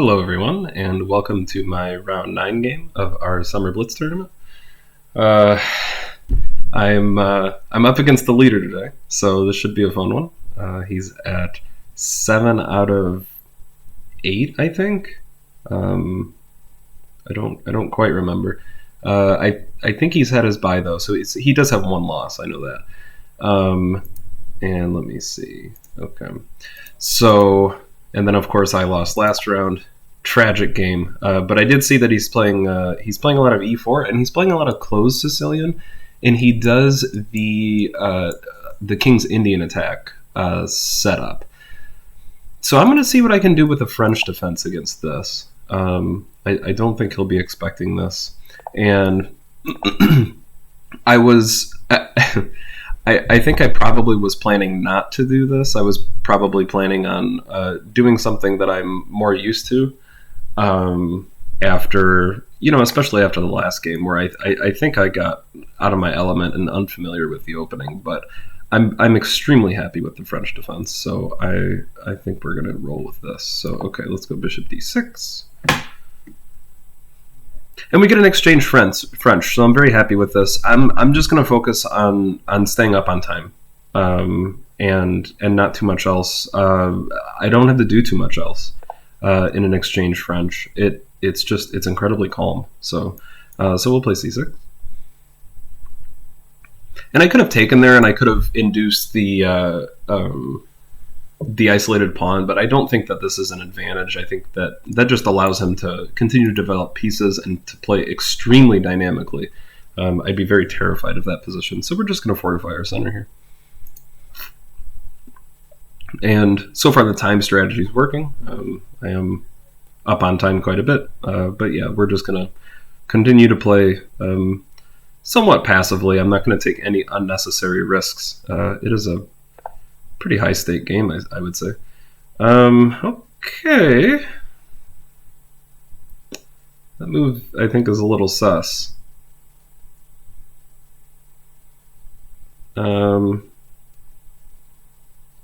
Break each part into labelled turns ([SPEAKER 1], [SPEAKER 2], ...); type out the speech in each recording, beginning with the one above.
[SPEAKER 1] Hello, everyone, and welcome to my round 9 game of our summer Blitz tournament. I'm up against the leader today, so this should be a fun one. He's at 7 out of 8, I think. I don't quite remember. I think he's had his bye though, so he does have one loss. I know that. And let me see. Okay, so. And then, of course, I lost last round. Tragic game. But I did see that he's playing a lot of e4, and he's playing a lot of closed Sicilian, and he does the King's Indian attack setup. So I'm going to see what I can do with the French defense against this. I don't think he'll be expecting this. And I was... I think I probably was planning not to do this. I was probably planning on doing something that I'm more used to after, especially after the last game where I think I got out of my element and unfamiliar with the opening. But I'm extremely happy with the French defense, so I think we're going to roll with this. So, okay, let's go bishop d6. And we get an exchange French, so I'm very happy with this. I'm just going to focus on staying up on time, and not too much else. I don't have to do too much else in an exchange French. It's incredibly calm. So we'll play c6. And I could have taken there, and I could have induced the isolated pawn, but I don't think that this is an advantage. I think that just allows him to continue to develop pieces and to play extremely dynamically. I'd be very terrified of that position. So we're just going to fortify our center here. And so far the time strategy is working. I am up on time quite a bit. But yeah, we're just going to continue to play somewhat passively. I'm not going to take any unnecessary risks. It is a pretty high stake game, I would say. Okay. That move, I think, is a little sus.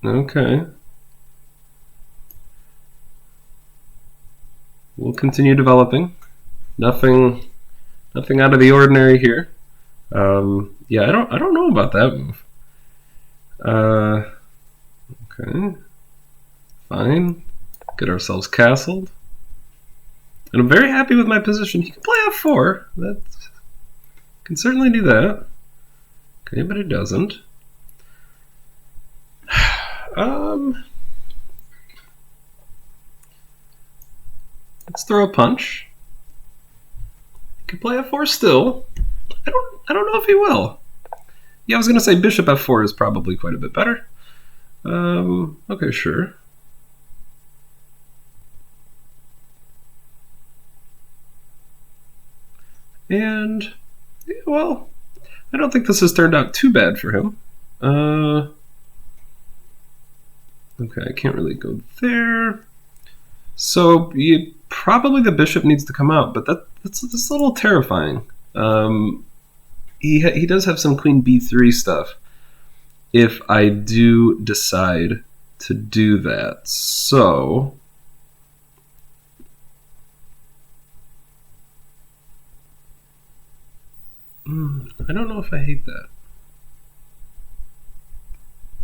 [SPEAKER 1] Okay. We'll continue developing. Nothing out of the ordinary here. Yeah, I don't know about that move. Okay, fine. Get ourselves castled. And I'm very happy with my position. He can play f4. That can certainly do that. Okay, but it doesn't. Let's throw a punch. He can play f4 still. I don't know if he will. Yeah, I was going to say bishop f4 is probably quite a bit better. Okay, sure. And, yeah, well, I don't think this has turned out too bad for him. Okay, I can't really go there. So, probably the bishop needs to come out, but that's a little terrifying. He does have some queen b3 stuff if I do decide to do that. So I don't know if I hate that.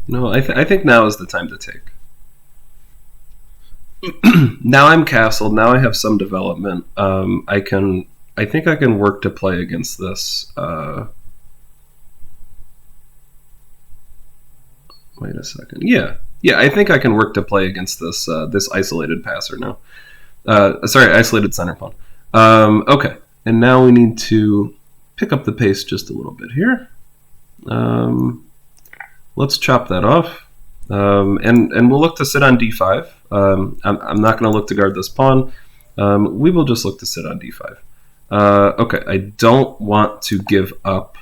[SPEAKER 1] No, I think now is the time to take. Now I'm castled. Now I have some development. I think I can work to play against this. Wait a second. Yeah, I think I can work to play against this this isolated passer now. Sorry, isolated center pawn. Okay, and now we need to pick up the pace just a little bit here. Let's chop that off, and we'll look to sit on d5. I'm not going to look to guard this pawn. We will just look to sit on d5. Okay, I don't want to give up.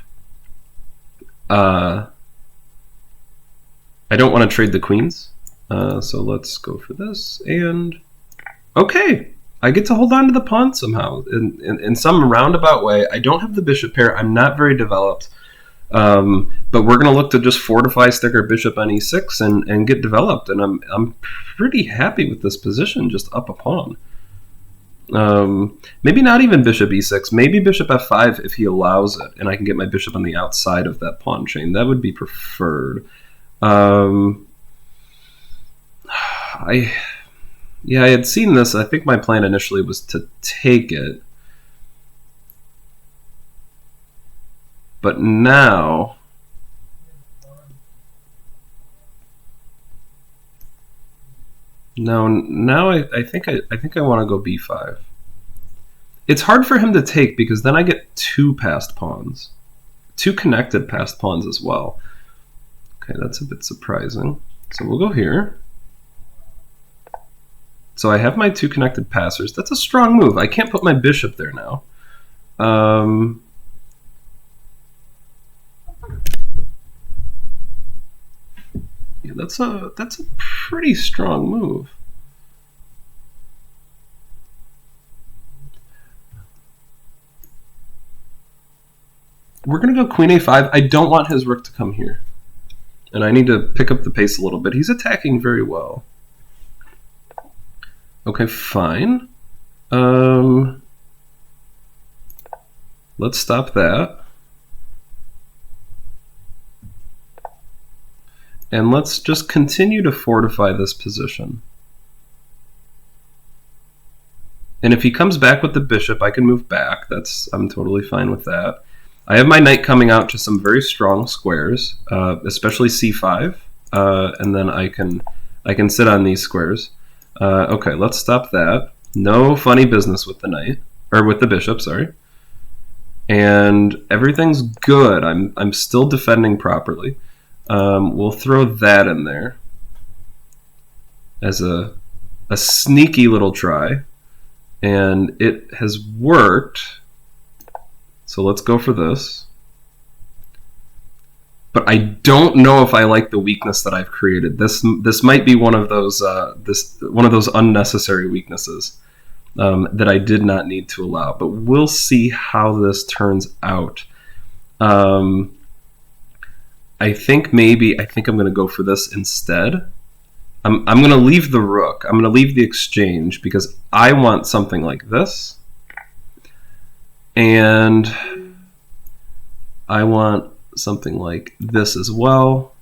[SPEAKER 1] I don't want to trade the queens, so let's go for this. And okay, I get to hold on to the pawn somehow in some roundabout way. I don't have the bishop pair. I'm not very developed, but we're going to look to just fortify, stick our bishop on e6 and get developed. And I'm pretty happy with this position, just up a pawn. Maybe not even bishop e6. Maybe bishop f5 if he allows it, and I can get my bishop on the outside of that pawn chain. That would be preferred. I had seen this. I think my plan initially was to take it. But now... Now I think I want to go b5. It's hard for him to take because then I get two passed pawns. Two connected passed pawns as well. Okay, that's a bit surprising. So we'll go here. So I have my two connected passers. That's a strong move. I can't put my bishop there now. Yeah, that's a pretty strong move. We're going to go queen a5. I don't want his rook to come here. And I need to pick up the pace a little bit. He's attacking very well. Okay, fine. Let's stop that. And let's just continue to fortify this position. And if he comes back with the bishop, I can move back. I'm totally fine with that. I have my knight coming out to some very strong squares, especially c5, and then I can sit on these squares. Okay, let's stop that. No funny business with the knight, or with the bishop, sorry. And everything's good. I'm still defending properly. We'll throw that in there as a sneaky little try, and it has worked. So let's go for this. But I don't know if I like the weakness that I've created. This might be one of those unnecessary weaknesses that I did not need to allow. But we'll see how this turns out. I think I'm going to go for this instead. I'm going to leave the rook. I'm going to leave the exchange because I want something like this. And I want something like this as well.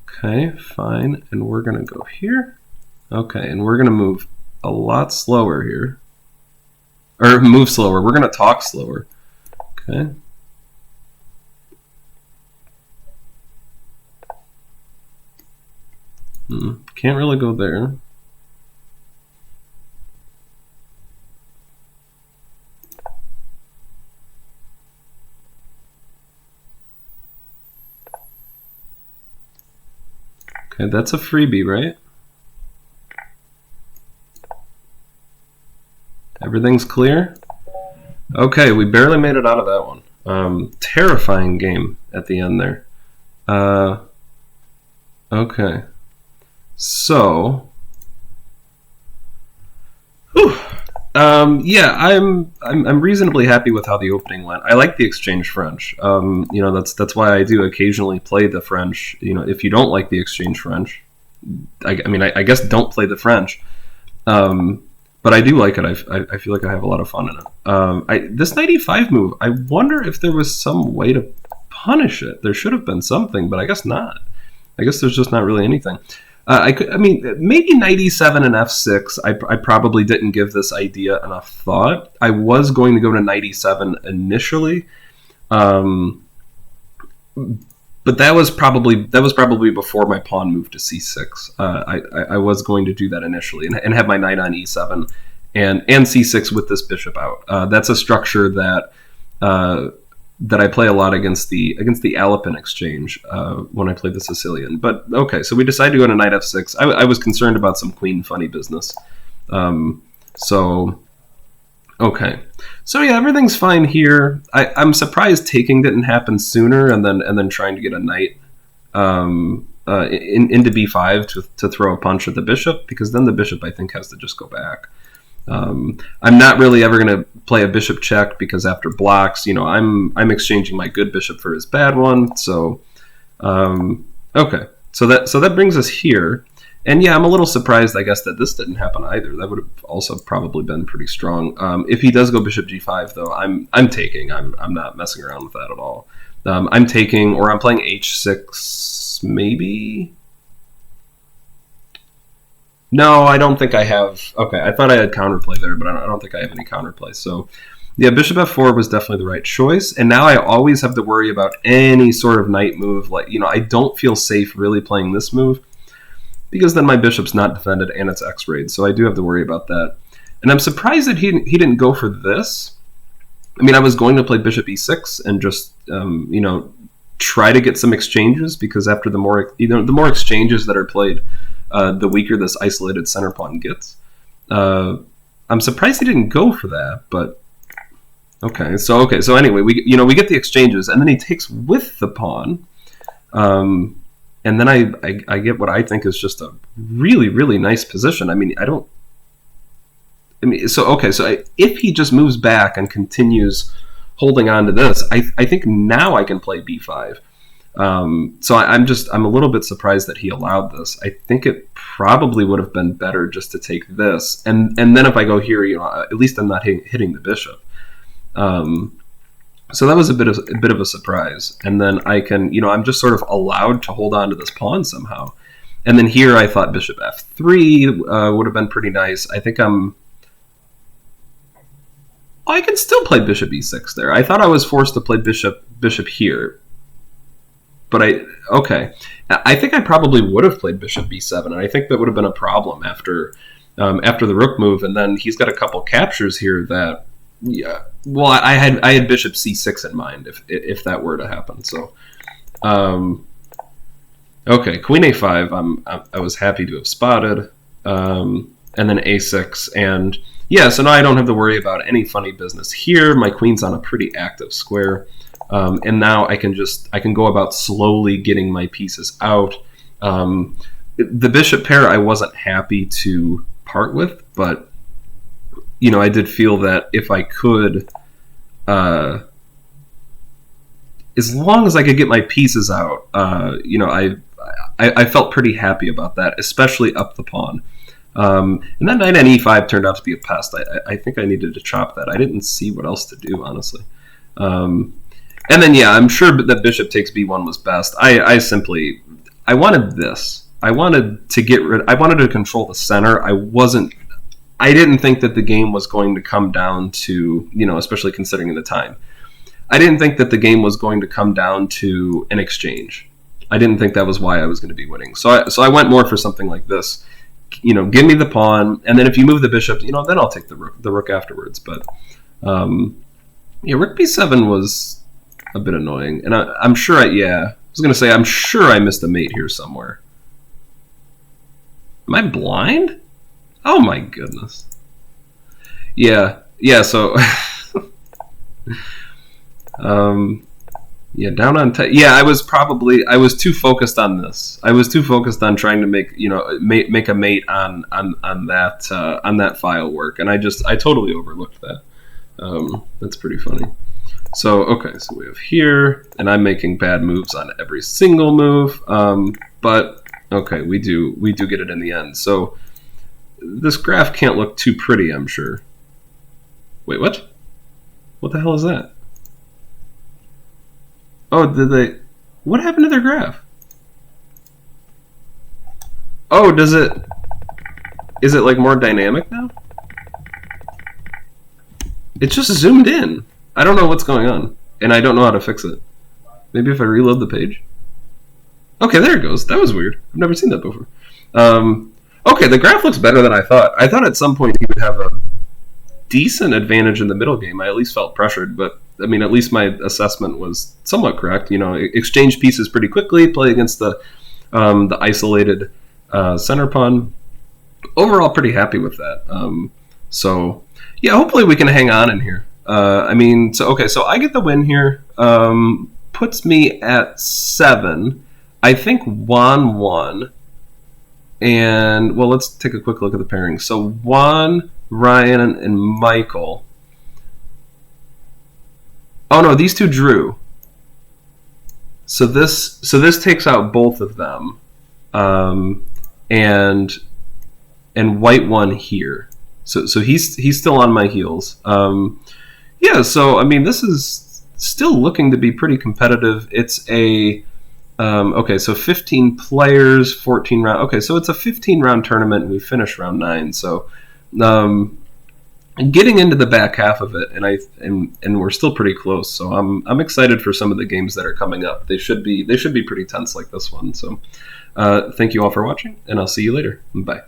[SPEAKER 1] Okay, fine. And we're going to go here. Okay, and we're going to move a lot slower here. Or move slower. We're going to talk slower. Okay. Can't really go there. Okay, that's a freebie, right? Everything's clear? Okay, we barely made it out of that one. Terrifying game at the end there. Okay. So, yeah, I'm reasonably happy with how the opening went. I like the exchange French. You know, that's why I do occasionally play the French. You know, if you don't like the exchange French, I mean, I guess don't play the French. But I do like it. I feel like I have a lot of fun in it. This knight e5 move, I wonder if there was some way to punish it. There should have been something, but I guess not. I guess there's just not really anything. I mean, maybe knight e7 and f6. I probably didn't give this idea enough thought. I was going to go to knight e7 initially, but that was probably before my pawn moved to c6. I was going to do that initially and have my knight on e7 and c6 with this bishop out. That's a structure that I play a lot against the Alapin exchange when I play the Sicilian. But okay, so we decided to go to knight f6. I was concerned about some queen funny business. So okay, so yeah, everything's fine here. I'm surprised taking didn't happen sooner, and then trying to get a knight into b5 to throw a punch at the bishop, because then the bishop I think has to just go back. I'm not really ever going to play a bishop check because after blocks, you know, I'm exchanging my good bishop for his bad one. So okay, so that brings us here, And yeah, I'm a little surprised, I guess, that this didn't happen either. That would have also probably been pretty strong. If he does go bishop g5, though, I'm taking. I'm not messing around with that at all. I'm taking, or I'm playing h6, maybe? No, I don't think I have. Okay, I thought I had counterplay there, but I don't think I have any counterplay. So, yeah, bishop f4 was definitely the right choice. And now I always have to worry about any sort of knight move. Like, I don't feel safe really playing this move, because then my bishop's not defended and it's x-rayed, so I do have to worry about that. And I'm surprised that he didn't go for this. I mean, I was going to play bishop e6 and just try to get some exchanges, because after the more exchanges that are played, the weaker this isolated center pawn gets. I'm surprised he didn't go for that, but okay. So anyway, we get the exchanges, and then he takes with the pawn. And then I get what I think is just a really, really nice position. I mean, so if he just moves back and continues holding on to this, I think now I can play b5. So I'm a little bit surprised that he allowed this. I think it probably would have been better just to take this, and then if I go here, at least I'm not hitting the bishop. So that was a bit of a surprise. And then I can, I'm just sort of allowed to hold on to this pawn somehow. And then here I thought bishop f3 would have been pretty nice. I think I can still play bishop e6 there. I thought I was forced to play bishop here. But I think I probably would have played bishop b7, and I think that would have been a problem after the rook move. And then he's got a couple captures here that, yeah. Well, I had bishop c6 in mind if that were to happen. So, okay, queen a5. I was happy to have spotted, and then a6, and yeah. So now I don't have to worry about any funny business here. My queen's on a pretty active square, and now I can go about slowly getting my pieces out. The bishop pair I wasn't happy to part with, but I did feel that if I could, as long as I could get my pieces out, I felt pretty happy about that, especially up the pawn. And that knight on e5 turned out to be a pest. I think I needed to chop that. I didn't see what else to do, honestly. And then, yeah, I'm sure that bishop takes b1 was best. I wanted this. I wanted to control the center. I didn't think that the game was going to come down to, especially considering the time. I didn't think that the game was going to come down to an exchange. I didn't think that was why I was going to be winning. So I went more for something like this. Give me the pawn, and then if you move the bishop, then I'll take the rook afterwards. But yeah, rook b7 was a bit annoying, and I'm sure I was going to say I'm sure I missed a mate here somewhere. Am I blind? Oh my goodness. Yeah, so yeah, down on yeah, I was too focused on this. I was too focused on trying to make a mate on that file work, and I totally overlooked that. That's pretty funny. So okay, so we have here, and I'm making bad moves on every single move, but okay, we do get it in the end. So this graph can't look too pretty, I'm sure. Wait, what? What the hell is that? Oh, what happened to their graph? Oh, is it like more dynamic now? It just zoomed in. I don't know what's going on, and I don't know how to fix it. Maybe if I reload the page? Okay, there it goes. That was weird. I've never seen that before. Okay, the graph looks better than I thought. I thought at some point he would have a decent advantage in the middle game. I at least felt pressured, but I mean, at least my assessment was somewhat correct. Exchange pieces pretty quickly, play against the isolated center pawn. Overall, pretty happy with that. So yeah, hopefully we can hang on in here. So I get the win here. Puts me at 7. I think Juan won. And, well, let's take a quick look at the pairing. So Juan, Ryan, and Michael. Oh no, these two drew. So this takes out both of them. and white won here. So he's still on my heels. Yeah, so I mean, this is still looking to be pretty competitive. It's a okay, so 15 players, 14 round. Okay, so it's a 15 round tournament, and we finished round 9. So getting into the back half of it, and we're still pretty close. So I'm excited for some of the games that are coming up. They should be pretty tense like this one. So thank you all for watching, and I'll see you later. Bye.